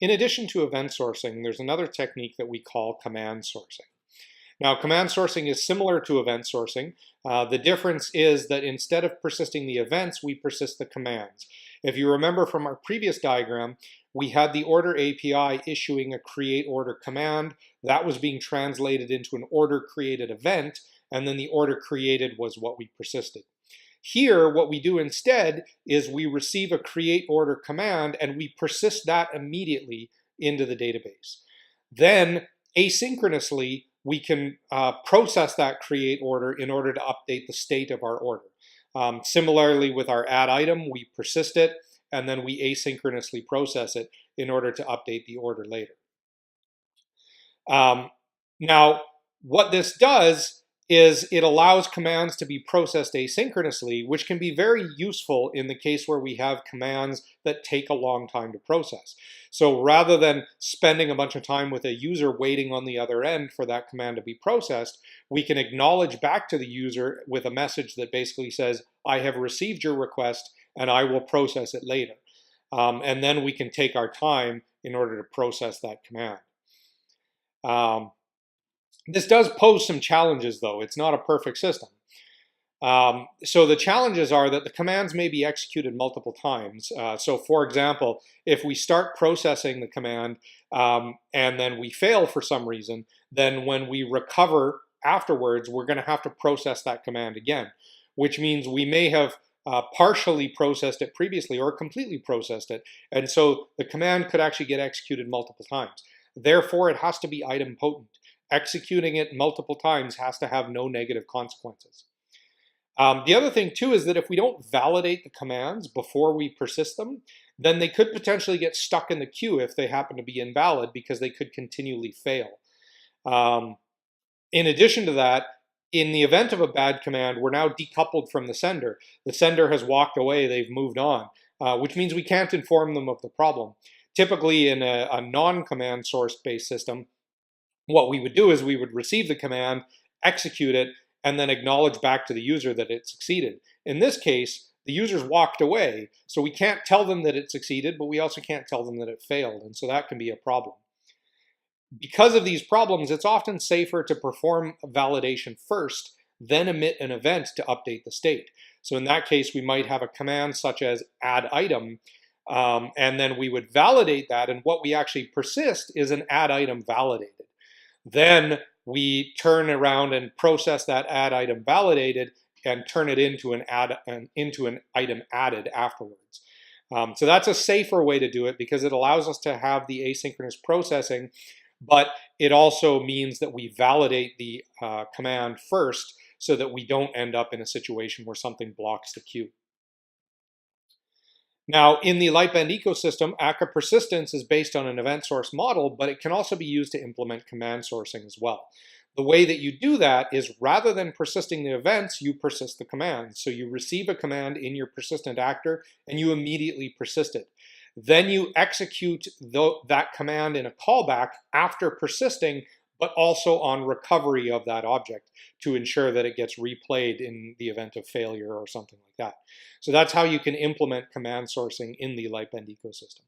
In addition to event sourcing, there's another technique that we call command sourcing. Now, command sourcing is similar to event sourcing. The difference is that instead of persisting the events, we persist the commands. If you remember from our previous diagram, we had the order API issuing a create order command. That was being translated into an order created event, and then the order created was what we persisted. Here, what we do instead is we receive a create order command and we persist that immediately into the database. Then, asynchronously, we can process that create order in order to update the state of our order. Similarly, with our add item, we persist it and then we asynchronously process it in order to update the order later. Now, what this does is it allows commands to be processed asynchronously, which can be very useful in the case where we have commands that take a long time to process. So rather than spending a bunch of time with a user waiting on the other end for that command to be processed, we can acknowledge back to the user with a message that basically says, I have received your request and I will process it later. And then we can take our time in order to process that command. This does pose some challenges, though. It's not a perfect system. So the challenges are that the commands may be executed multiple times. So for example, if we start processing the command and then we fail for some reason, then when we recover afterwards, we're going to have to process that command again, which means we may have partially processed it previously or completely processed it. And so the command could actually get executed multiple times. Therefore, it has to be idempotent. Executing it multiple times has to have no negative consequences. The other thing too is that if we don't validate the commands before we persist them, then they could potentially get stuck in the queue if they happen to be invalid because they could continually fail. In addition to that, in the event of a bad command, we're now decoupled from the sender. The sender has walked away, they've moved on, which means we can't inform them of the problem. Typically in a non-command source based system, what we would do is we would receive the command, execute it, and then acknowledge back to the user that it succeeded. In this case, the user's walked away, so we can't tell them that it succeeded, but we also can't tell them that it failed, and so that can be a problem. Because of these problems, it's often safer to perform validation first, then emit an event to update the state. So in that case, we might have a command such as add item, and then we would validate that, and what we actually persist is an add item validated. Then we turn around and process that add item validated and turn it into an item added afterwards. So that's a safer way to do it because it allows us to have the asynchronous processing, but it also means that we validate the command first so that we don't end up in a situation where something blocks the queue. Now, in the Lightbend ecosystem, akka persistence is based on an event source model, but it can also be used to implement command sourcing as well. The way that you do that is rather than persisting the events, you persist the commands. So you receive a command in your persistent actor and you immediately persist it. Then you execute that command in a callback after persisting, but also on recovery of that object to ensure that it gets replayed in the event of failure or something like that. So that's how you can implement command sourcing in the Lightbend ecosystem.